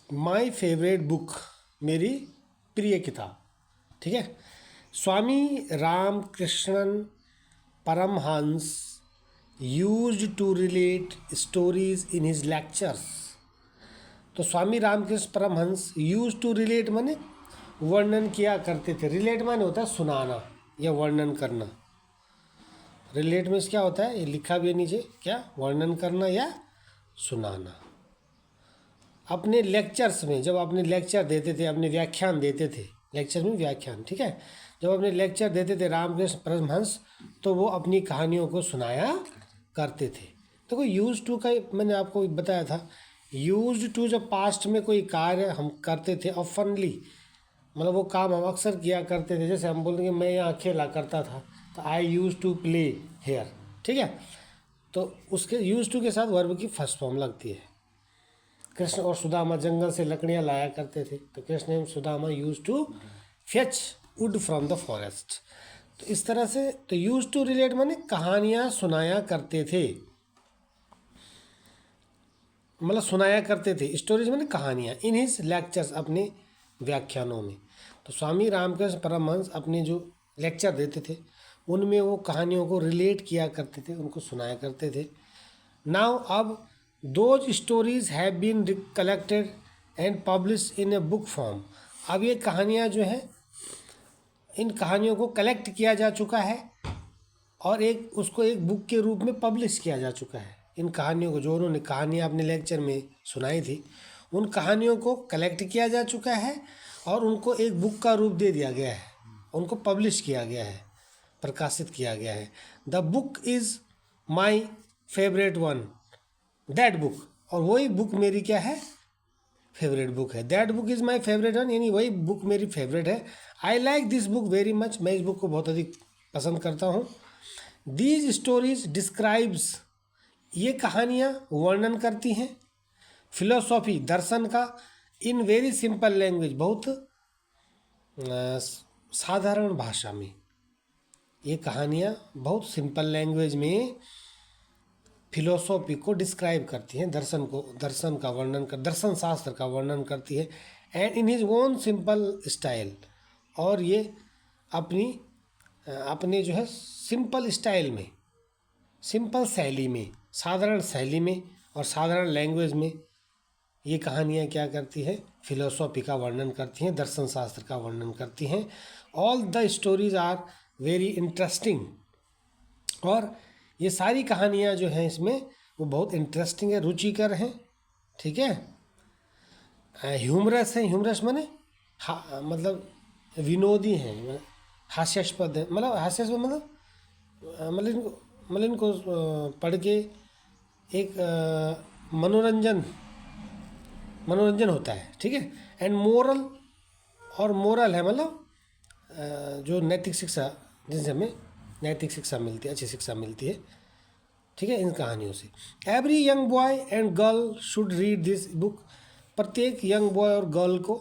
My favourite book, मेरी प्रिय किताब। ठीक है। Swami Ramakrishnan Paramhansa used to relate stories in his lectures. तो Swami Ramakrishna Paramhansa use to relate माने वर्णन किया करते थे। रिलेट माने होता है सुनाना या वर्णन करना। रिलेट में क्या होता है, ये लिखा भी है नीचे, क्या वर्णन करना या सुनाना। अपने लेक्चर्स में, जब अपने लेक्चर देते थे, अपने व्याख्यान देते थे, लेक्चर में व्याख्यान, ठीक है, जब अपने लेक्चर देते थे रामकृष्ण परमहंस, तो वो अपनी कहानियों को सुनाया करते थे। तो कोई यूज टू का मैंने आपको बताया था। यूज टू जब पास्ट में कोई कार्य हम करते थे ऑफनली, मतलब वो काम हम अक्सर किया करते थे। जैसे हम बोलेंगे मैं यहाँ खेला करता था, तो आई यूज टू प्ले हेयर। ठीक है। तो उसके यूज टू के साथ वर्ब की फर्स्ट फॉर्म लगती है। कृष्ण और सुदामा जंगल से लकड़ियाँ लाया करते थे, तो Krishna and Sudama use to fetch wood from the forest. तो इस तरह से तो यूज टू रिलेट माने कहानियाँ सुनाया करते थे, मतलब सुनाया करते थे। स्टोरीज माने कहानियाँ। इन हिज लेक्चर्स, अपने व्याख्यानों में। तो स्वामी रामकृष्ण परमहंस अपने जो लेक्चर देते थे उनमें वो कहानियों को रिलेट किया करते थे, उनको सुनाया करते थे। नाउ अब those stories have been collected and publish in a book form. अब ये कहानियाँ जो हैं, इन कहानियों को कलेक्ट किया जा चुका है और उसको एक बुक के रूप में पब्लिश किया जा चुका है। इन कहानियों को, जो उन्होंने कहानियाँ अपने लेक्चर में सुनाई थी, उन कहानियों को कलेक्ट किया जा चुका है और उनको एक बुक का रूप दे दिया गया है, उनको पब्लिश किया गया है, प्रकाशित किया गया है। The book is my favourite one, that book. और वही बुक मेरी क्या है, फेवरेट बुक है। That book is my favourite one, यानी वही बुक मेरी फेवरेट है। I like this book very much, मैं इस बुक को बहुत अधिक पसंद करता हूँ। दीज स्टोरीज डिस्क्राइब्स, ये कहानियाँ वर्णन करती हैं फिलोसॉफी, दर्शन का, इन वेरी सिंपल लैंग्वेज, बहुत साधारण भाषा में। ये कहानियाँ बहुत सिंपल लैंग्वेज में फिलोसॉफी को डिस्क्राइब करती हैं, दर्शन को, दर्शन का वर्णन कर, दर्शन शास्त्र का वर्णन करती है। And in his own simple style, और ये अपने जो है सिंपल स्टाइल में, सिंपल शैली में, साधारण शैली में और साधारण लैंग्वेज में ये कहानियाँ क्या करती है, फिलोसॉफी का वर्णन करती हैं, दर्शन शास्त्र का वर्णन करती हैं। All the stories are very interesting, और ये सारी कहानियाँ जो हैं इसमें वो बहुत इंटरेस्टिंग है, रुचिकर हैं। ठीक है। ह्यूमरस है, ह्यूमरस माने मतलब विनोदी हैं, हास्यास्पद है, मतलब हास्यास्पद मतलब इनको पढ़ के एक मनोरंजन होता है। ठीक है। एंड मोरल, और मोरल है मतलब जो नैतिक शिक्षा, जिनसे हमें नैतिक शिक्षा मिलती है, अच्छी शिक्षा मिलती है। ठीक है, इन कहानियों से। Every young boy and girl should read this book. प्रत्येक यंग बॉय और गर्ल को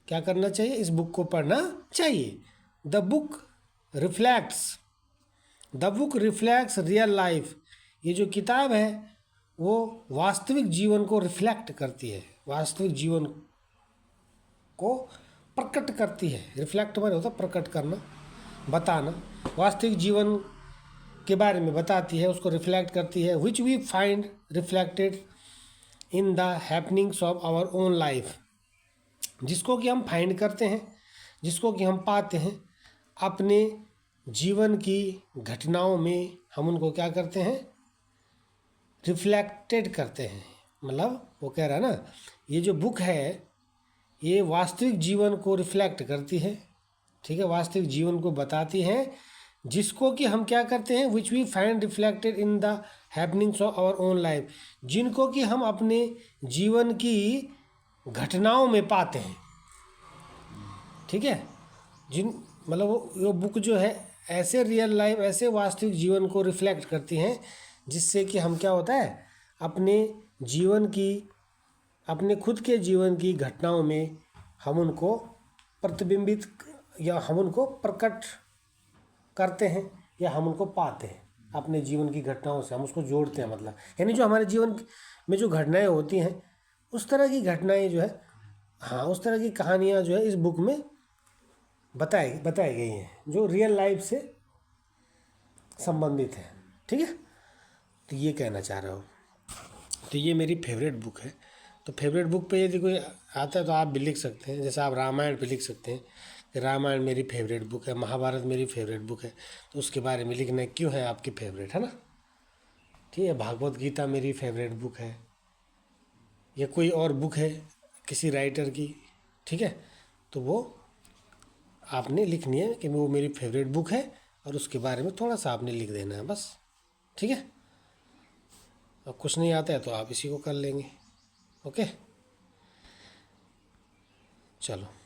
क्या करना चाहिए, इस बुक को पढ़ना चाहिए। The book reflects real life. ये जो किताब है वो वास्तविक जीवन को रिफ्लेक्ट करती है, वास्तविक जीवन को प्रकट करती है। रिफ्लेक्ट माने होता है प्रकट करना, बताना, वास्तविक जीवन के बारे में बताती है, उसको रिफ्लेक्ट करती है। Which we find reflected in the happenings of our own life, जिसको कि हम फाइंड करते हैं, जिसको कि हम पाते हैं अपने जीवन की घटनाओं में। हम उनको क्या करते हैं, रिफ्लेक्टेड करते हैं। मतलब वो कह रहा है ना, ये जो बुक है ये वास्तविक जीवन को रिफ्लेक्ट करती है। ठीक है, वास्तविक जीवन को बताती है, जिसको कि हम क्या करते हैं, which we find reflected in the happenings of our own life, जिनको कि हम अपने जीवन की घटनाओं में पाते हैं। ठीक है, मतलब वो बुक जो है ऐसे रियल लाइफ, ऐसे वास्तविक जीवन को रिफ्लेक्ट करती हैं, जिससे कि हम क्या होता है, अपने जीवन की, अपने खुद के जीवन की घटनाओं में हम उनको प्रतिबिंबित या हम उनको प्रकट करते हैं या हम उनको पाते हैं। अपने जीवन की घटनाओं से हम उसको जोड़ते हैं, मतलब यानी जो हमारे जीवन में जो घटनाएं होती हैं उस तरह की घटनाएं जो है, हाँ उस तरह की कहानियाँ जो है इस बुक में बताई गई हैं जो रियल लाइफ से संबंधित है। ठीक है, तो ये कहना चाह रहा हूँ। तो ये मेरी फेवरेट बुक है। तो फेवरेट बुक पे यदि कोई आता है तो आप भी लिख सकते हैं, जैसे आप रामायण पे लिख सकते हैं कि रामायण मेरी फेवरेट बुक है, महाभारत मेरी फेवरेट बुक है, तो उसके बारे में लिखना है क्यों है आपकी फेवरेट, है ना। ठीक है, भागवत गीता मेरी फेवरेट बुक है, या कोई और बुक है किसी राइटर की, ठीक है, तो वो आपने लिखनी है कि वो मेरी फेवरेट बुक है, और उसके बारे में थोड़ा सा आपने लिख देना है बस। ठीक है, अब कुछ नहीं आता है तो आप इसी को कर लेंगे। ओके, चलो।